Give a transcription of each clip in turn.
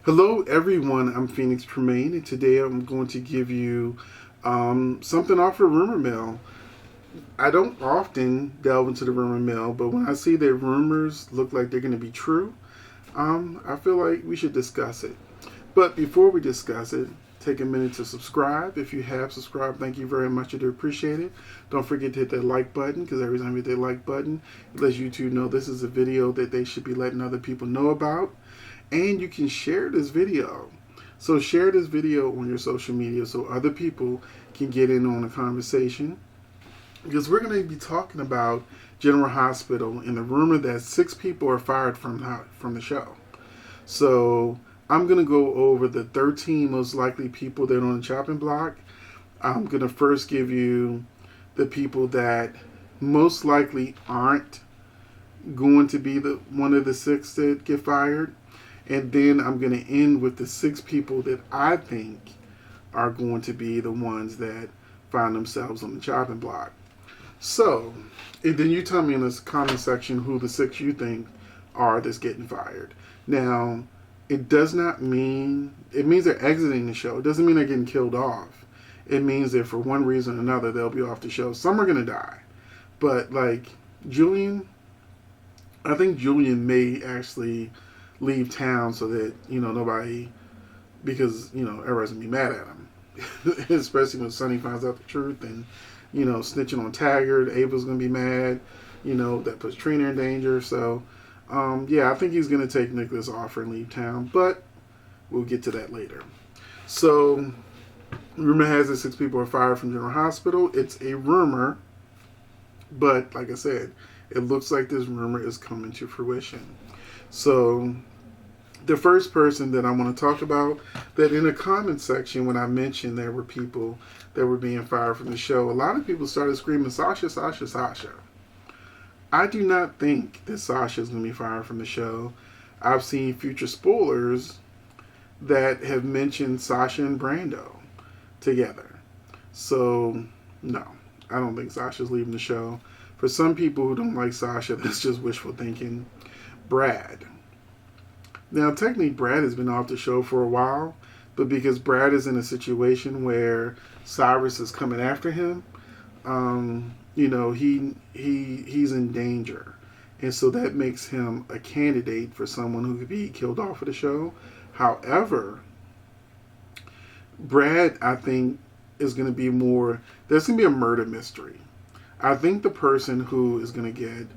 Hello, everyone. I'm Phoenix Tremayne, and today I'm going to give you something off the rumor mill. I don't often delve into the rumor mill, but when I see that rumors look like they're going to be true, I feel like we should discuss it. But before we discuss it, take a minute to subscribe. If you have subscribed, thank you very much. I do appreciate it. Don't forget to hit that like button, because every time you hit that like button, it lets YouTube know this is a video that they should be letting other people know about. And you can share this video. So share this video on your social media so other people can get in on the conversation. Because we're going to be talking about General Hospital and the rumor that 6 people are fired from the show. So I'm going to go over the 13 most likely people that are on the chopping block. I'm going to first give you the people that most likely aren't going to be one of the 6 that get fired. And then I'm going to end with the 6 people that I think are going to be the ones that find themselves on the chopping block. So, and then you tell me in this comment section who the 6 you think are that's getting fired. Now, it does not mean, it means they're exiting the show. It doesn't mean they're getting killed off. It means that for one reason or another, they'll be off the show. Some are going to die. But like Julian, I think Julian may actually leave town so that, nobody, because, everybody's going to be mad at him. Especially when Sonny finds out the truth and, snitching on Taggart. Ava's going to be mad, that puts Trina in danger. So, I think he's going to take Nicholas offer and leave town, but we'll get to that later. So, rumor has it 6 people are fired from General Hospital. It's a rumor, but like I said, it looks like this rumor is coming to fruition. So, the first person that I want to talk about, that in the comment section when I mentioned there were people that were being fired from the show, a lot of people started screaming, Sasha, Sasha, Sasha. I do not think that Sasha is going to be fired from the show. I've seen future spoilers that have mentioned Sasha and Brando together. So, no, I don't think Sasha's leaving the show. For some people who don't like Sasha, that's just wishful thinking. Brad. Now, technically, Brad has been off the show for a while, but because Brad is in a situation where Cyrus is coming after him, he's in danger. And so that makes him a candidate for someone who could be killed off of the show. However, Brad, I think, is going to be more, there's going to be a murder mystery. I think the person who is going to get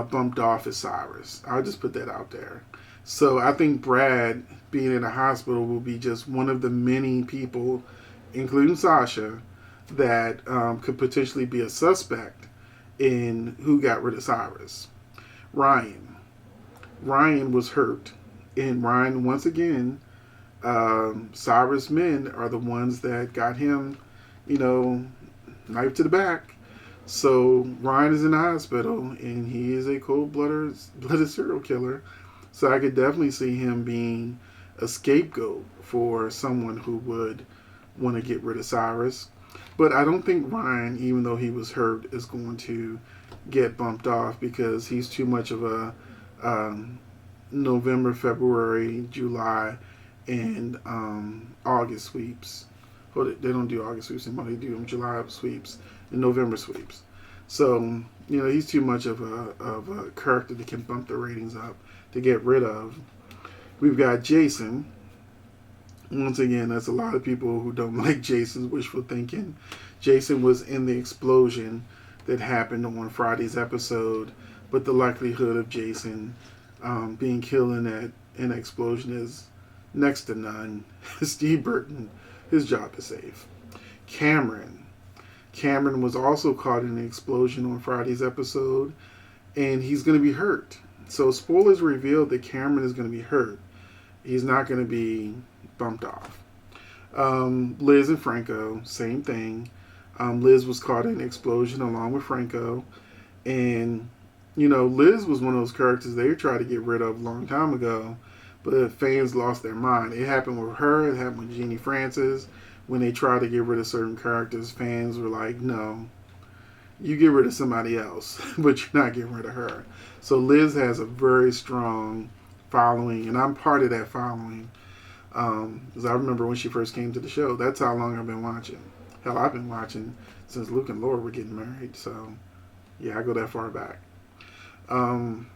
bumped off is Cyrus. I'll just put that out there. So I think Brad being in a hospital will be just one of the many people, including Sasha, that could potentially be a suspect in who got rid of Cyrus. Ryan was hurt. And Ryan, once again, Cyrus' men are the ones that got him, knife to the back. So Ryan is in the hospital, and he is a cold-blooded serial killer. So I could definitely see him being a scapegoat for someone who would want to get rid of Cyrus. But I don't think Ryan, even though he was hurt, is going to get bumped off because he's too much of a November, February, July, and August sweeps. They don't do August sweeps anymore. They do July sweeps and November sweeps. So, he's too much of a character that can bump the ratings up to get rid of. We've got Jason. Once again, that's a lot of people who don't like Jason's wishful thinking. Jason was in the explosion that happened on Friday's episode, but the likelihood of Jason being killed in an explosion is next to none. Steve Burton, his job is safe. Cameron was also caught in an explosion on Friday's episode, and he's going to be hurt. So spoilers revealed that Cameron is going to be hurt. He's not going to be bumped off. Liz and Franco, same thing. Liz was caught in an explosion along with Franco. And, Liz was one of those characters they tried to get rid of a long time ago, but fans lost their mind. It happened with her. It happened with Jeannie Francis. When they tried to get rid of certain characters, fans were like, no, you get rid of somebody else, but you're not getting rid of her. So Liz has a very strong following, and I'm part of that following. Because I remember when she first came to the show. That's how long I've been watching. Hell, I've been watching since Luke and Laura were getting married. So, yeah, I go that far back. Um,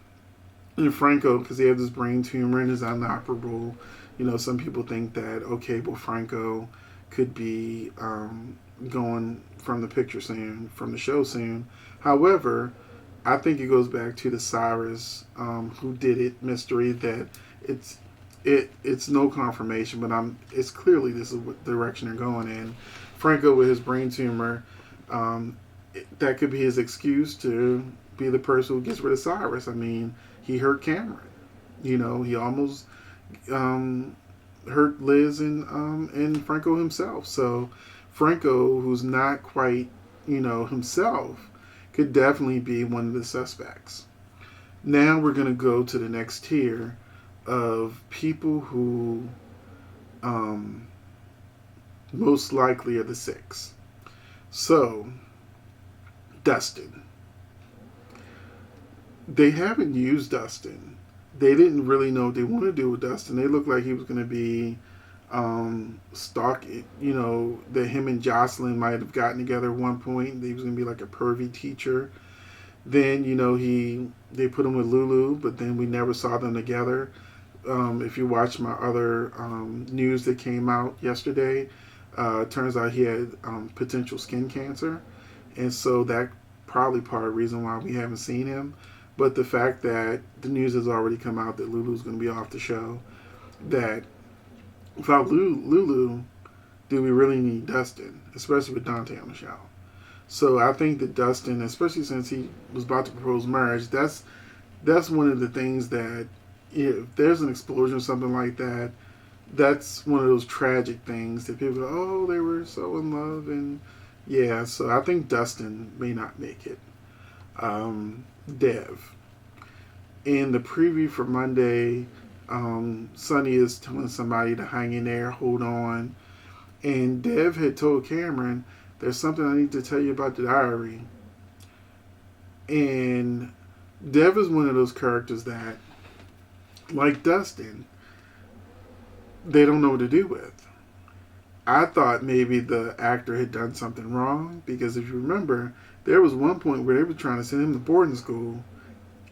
and Franco, because he had this brain tumor and is inoperable. Some people think that, okay, well, Franco could be going from the picture soon, from the show soon. However, I think it goes back to the Cyrus who did it mystery that it's it's no confirmation, but it's clearly this is what direction they're going in. Franco with his brain tumor, that could be his excuse to be the person who gets rid of Cyrus. I mean, he hurt Cameron. He almost hurt Liz and Franco himself. So Franco, who's not quite himself, could definitely be one of the suspects. Now we're going to go to the next tier of people who most likely are the six. So, Dustin. They haven't used Dustin. They didn't really know what they want to do with Dustin. They looked like he was going to be stalking, that him and Jocelyn might have gotten together at one point. He was going to be like a pervy teacher. Then, they put him with Lulu, but then we never saw them together. If you watch my other news that came out yesterday, it turns out he had potential skin cancer. And so that probably part of the reason why we haven't seen him. But the fact that the news has already come out that Lulu's going to be off the show, that without Lulu, do we really need Dustin, especially with Dante on the show? So I think that Dustin, especially since he was about to propose marriage, that's one of the things that if there's an explosion or something like that, that's one of those tragic things that people go, oh, they were so in love. And yeah, so I think Dustin may not make it. Dev. In the preview for Monday, Sonny is telling somebody to hang in there, hold on. And Dev had told Cameron, there's something I need to tell you about the diary. And Dev is one of those characters that, like Dustin, they don't know what to do with. I thought maybe the actor had done something wrong, because if you remember, there was one point where they were trying to send him to boarding school,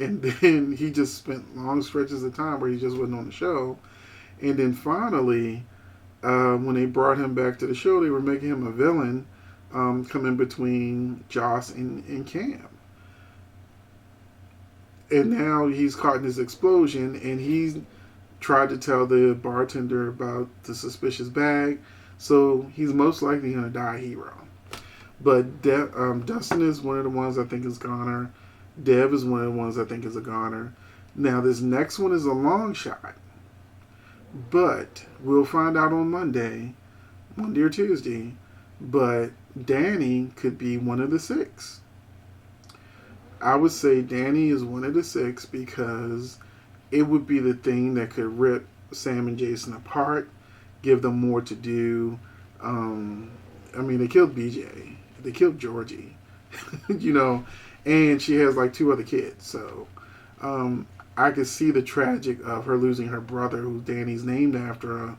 and then he just spent long stretches of time where he just wasn't on the show. And then finally, when they brought him back to the show, they were making him a villain, coming between Joss and Cam. And now he's caught in this explosion, and he's tried to tell the bartender about the suspicious bag, so he's most likely going to die a hero. But Dustin is one of the ones I think is goner. Dev is one of the ones I think is a goner. Now, this next one is a long shot, but we'll find out on Monday or Tuesday, but Danny could be one of the six. I would say Danny is one of the six because it would be the thing that could rip Sam and Jason apart, give them more to do. They killed BJ. They killed Georgie. And she has like 2 other kids. So I could see the tragic of her losing her brother, who Danny's named after her.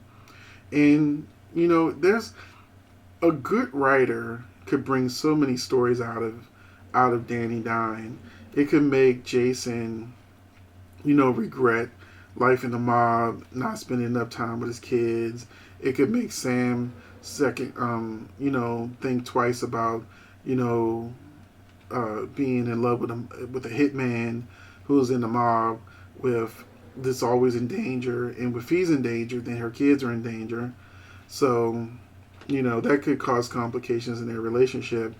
And, there's a good writer could bring so many stories out of Danny dying. It could make Jason, regret life in the mob, not spending enough time with his kids. It could make Sam think twice about, being in love with a hitman who's in the mob with this always in danger. And if he's in danger, then her kids are in danger. So, that could cause complications in their relationship.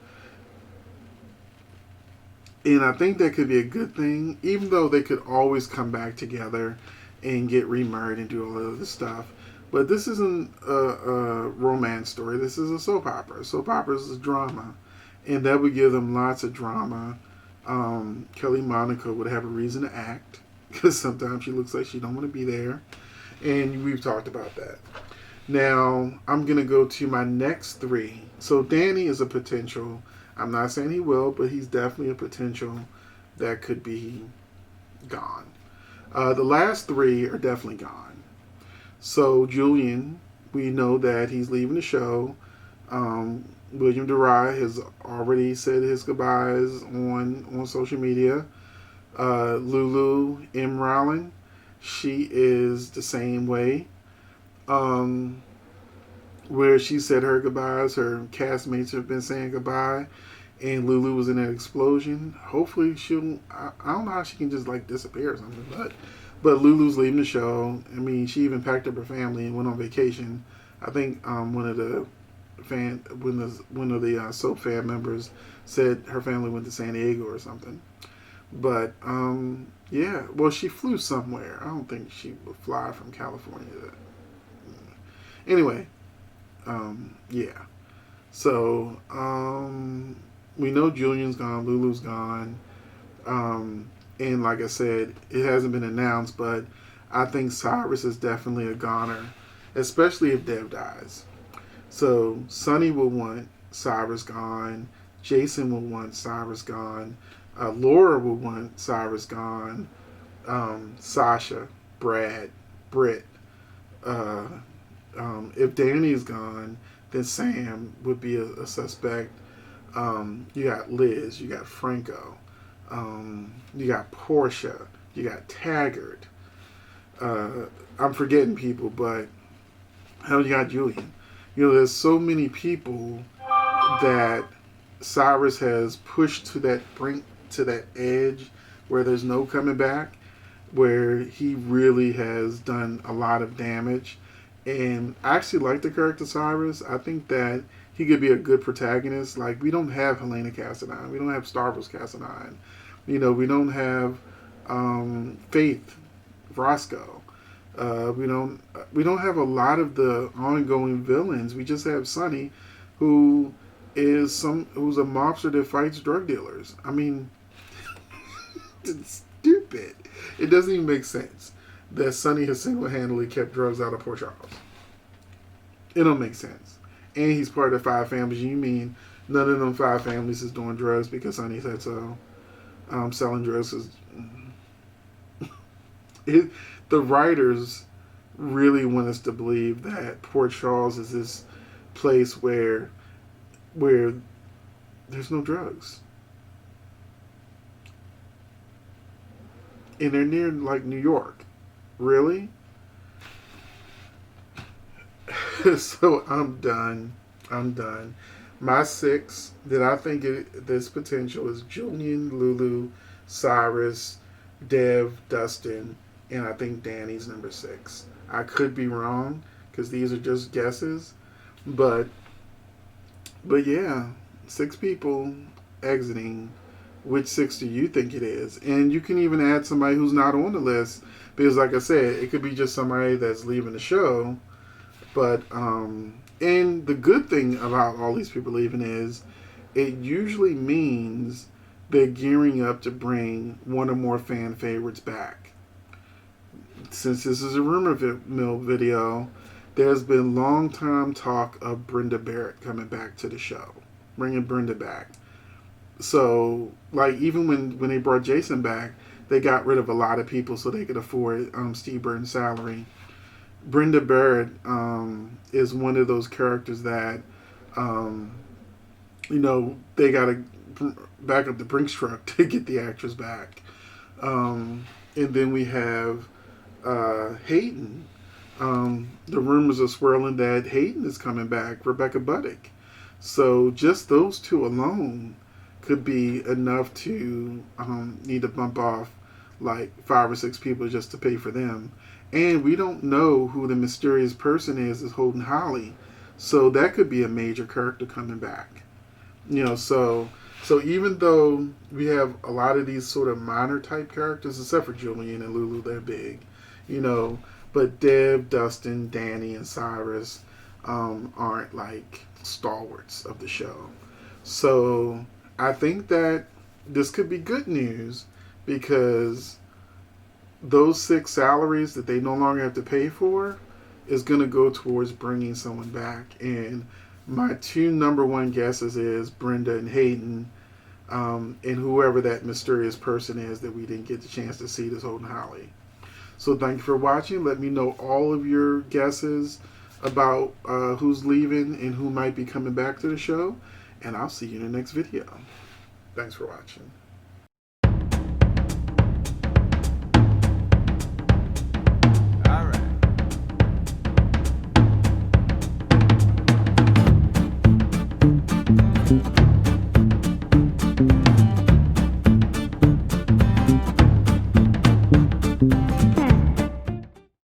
And I think that could be a good thing, even though they could always come back together and get remarried and do all of this stuff. But this isn't a romance story. This is a soap opera. Soap opera is a drama. And that would give them lots of drama. Kelly Monaco would have a reason to act, because sometimes she looks like she don't want to be there. And we've talked about that. Now, I'm going to go to my next 3. So Danny is a potential. I'm not saying he will, but he's definitely a potential that could be gone. The last 3 are definitely gone. So Julian, we know that he's leaving the show. William DeRye has already said his goodbyes on social media. Lulu M. Rowling, she is the same way. Um, where she said her goodbyes, her castmates have been saying goodbye, and Lulu was in that explosion. Hopefully she'll. I don't know how she can just like disappear or something, but Lulu's leaving the show. I mean, she even packed up her family and went on vacation. I think one of the soap fan members said her family went to San Diego or something. But yeah, well, she flew somewhere. I don't think she would fly from California. Anyway, yeah. So we know Julian's gone, Lulu's gone, and like I said, it hasn't been announced, but I think Cyrus is definitely a goner, especially if Dev dies. So Sonny will want Cyrus gone. Jason will want Cyrus gone. Laura will want Cyrus gone. Sasha, Brad, Britt. If Danny's gone, then Sam would be a suspect. You got Liz. You got Franco. You got Portia. You got Taggart. I'm forgetting people, but hell, you got Julian. You know, there's so many people that Cyrus has pushed to that brink, to that edge where there's no coming back, where he really has done a lot of damage. And I actually like the character Cyrus. I think that he could be a good protagonist. Like, we don't have Helena Cassadine. We don't have Starbucks Cassadine. You know, we don't have Faith Roscoe. We don't have a lot of the ongoing villains. We just have Sonny, who's a mobster that fights drug dealers. I mean, it's stupid. It doesn't even make sense that Sonny has single-handedly kept drugs out of Port Charles. It don't make sense. And he's part of the 5 families. You mean none of them 5 families is doing drugs because Sonny said so? Selling drugs is... The writers really want us to believe that Port Charles is this place where there's no drugs. And they're near, like, New York. Really? So I'm done. My 6 that I think this potential is Julian, Lulu, Cyrus, Dev, Dustin, and I think Danny's number 6. I could be wrong because these are just guesses, but yeah, 6 people exiting. Which 6 do you think it is? And you can even add somebody who's not on the list because, like I said, it could be just somebody that's leaving the show. But and the good thing about all these people leaving is it usually means they're gearing up to bring one or more fan favorites back. Since this is a rumor mill video, there's been long time talk of Brenda Barrett coming back to the show, bringing Brenda back. So, like, even when they brought Jason back, they got rid of a lot of people so they could afford Steve Burton's salary. Brenda Barrett is one of those characters that, they got to back up the Brinks truck to get the actress back. And then we have Hayden. The rumors are swirling that Hayden is coming back, Rebecca Buddick. So just those 2 alone could be enough to need to bump off like 5 or 6 people just to pay for them. And we don't know who the mysterious person is holding Holly. So that could be a major character coming back. So even though we have a lot of these sort of minor type characters, except for Julian and Lulu, they're big. But Deb, Dustin, Danny, and Cyrus aren't like stalwarts of the show. So I think that this could be good news because those 6 salaries that they no longer have to pay for is going to go towards bringing someone back. And my 2 number 1 guesses is Brenda and Hayden, and whoever that mysterious person is that we didn't get the chance to see this holding Holly. So thank you for watching. Let me know all of your guesses about who's leaving and who might be coming back to the show. And I'll see you in the next video. Thanks for watching.